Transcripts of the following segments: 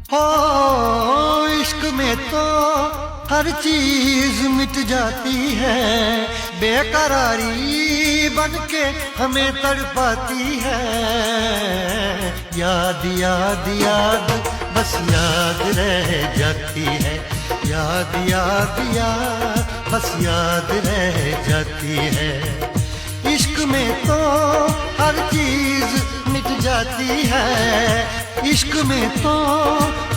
हो इश्क में तो हर चीज मिट जाती है, बेकरारी बनके हमें तड़पाती है। याद याद याद बस याद रह जाती है, याद याद याद बस याद रह जाती है। इश्क में तो हर चीज मिट जाती है, इश्क में तो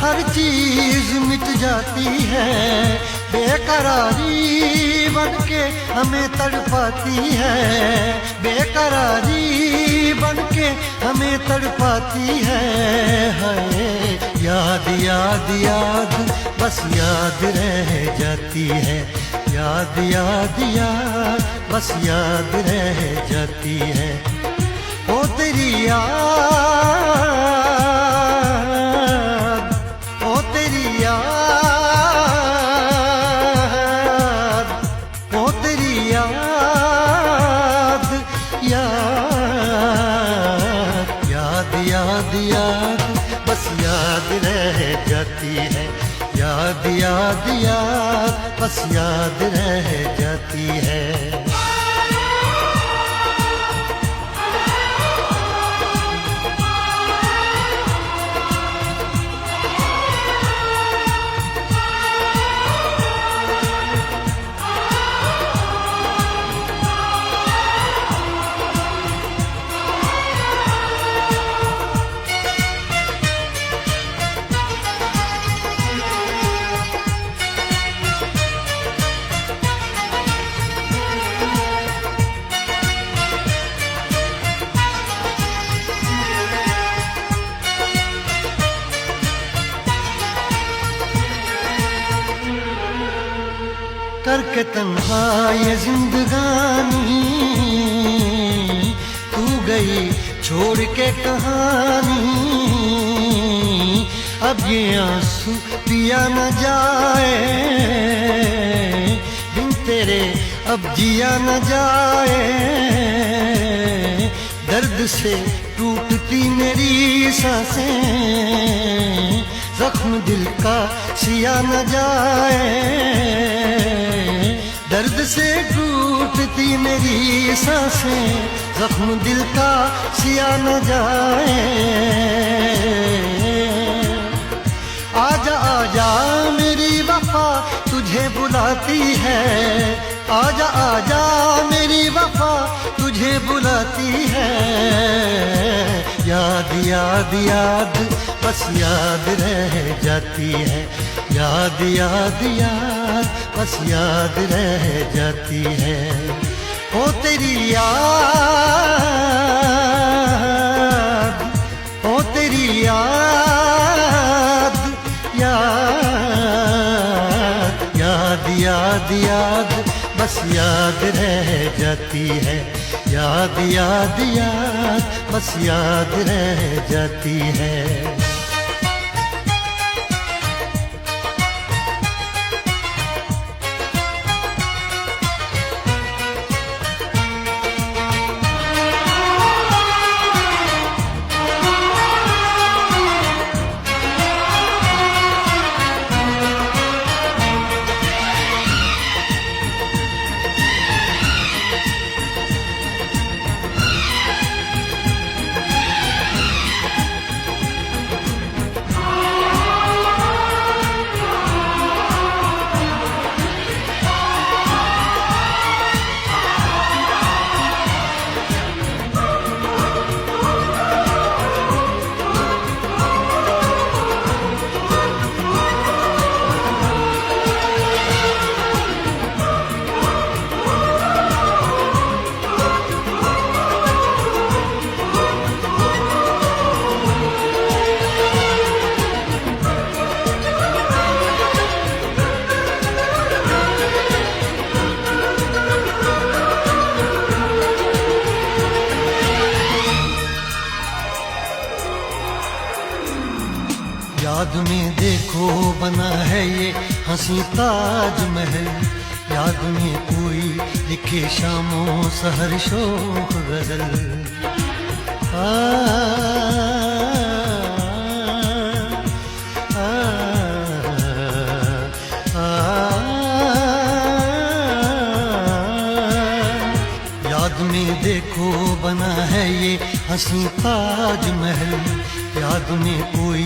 हर चीज मिट जाती है, बेकरारी बनके हमें तड़पाती है, बेकरारी बनके हमें तड़पाती है। हाय याद याद याद बस याद रह जाती है, याद याद याद बस याद रह जाती है। ओ तेरी याद, ओ तेरी याद, ओ तेरी याद, याद याद याद याद बस याद रह जाती है, याद याद याद बस याद रह जाती है। करके तन्हा ये जिंदगानी तू गई छोड़ के कहानी, अब ये आंसू पिया न जाए बिन तेरे, अब जिया न जाए। दर्द से टूटती मेरी सांसें, जख्म दिल का सिया न जाए, दर्द से टूटती मेरी सांसें, जख्म दिल का सिया न जाए। आजा आजा मेरी वफा तुझे बुलाती है, आजा आजा मेरी वफा तुझे बुलाती है। याद याद याद बस याद रह जाती है, याद याद याद बस याद रह जाती है। ओ तेरी याद, ओ तेरी याद, याद याद याद याद बस याद रह जाती है, याद याद याद बस याद रह जाती है। याद में देखो बना है ये हंसी ताजमहल, याद में कोई लिखे शामों सहर शोक गजल। आ, आ, आ, देखो बना है ये हंसी ताजमहल, याद में कोई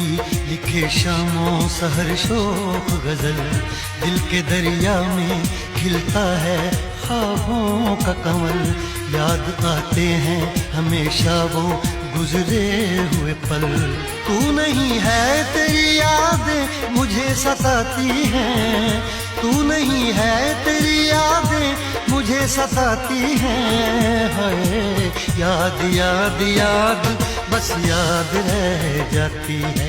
लिखे शामों सहर शोक गजल, दिल के दरिया में खिलता है ख्वाबों का कमल, याद आते हैं हमेशा वो गुजरे हुए पल। तू नहीं है तेरी यादें मुझे सताती हैं, तू नहीं है तेरी यादें मुझे सताती हैं, हाय याद याद याद बस याद रह जाती है,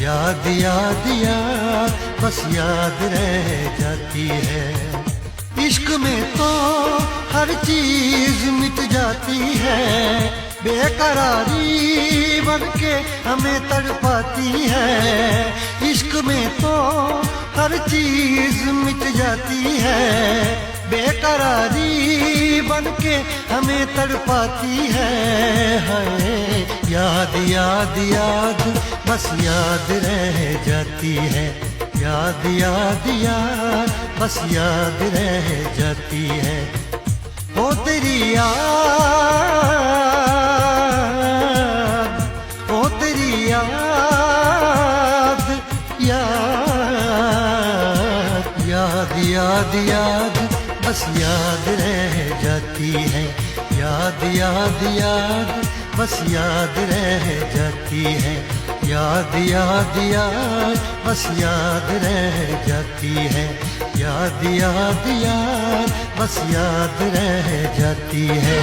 याद याद याद बस याद रह जाती है। इश्क में तो हर चीज मिट जाती है, बेकरारी बनके हमें तड़पाती है। इश्क में तो हर चीज मिट जाती है, बेकरारी बनके हमें तड़पाती है, हाय याद याद याद बस याद रह जाती है, याद याद याद बस याद रह जाती है। ओ तेरी याद, ओ तेरी याद, याद याद याद याद बस याद रह जाती है, याद याद याद बस याद रह जाती है, याद याद याद बस याद रह जाती है, याद याद याद बस याद रह जाती है।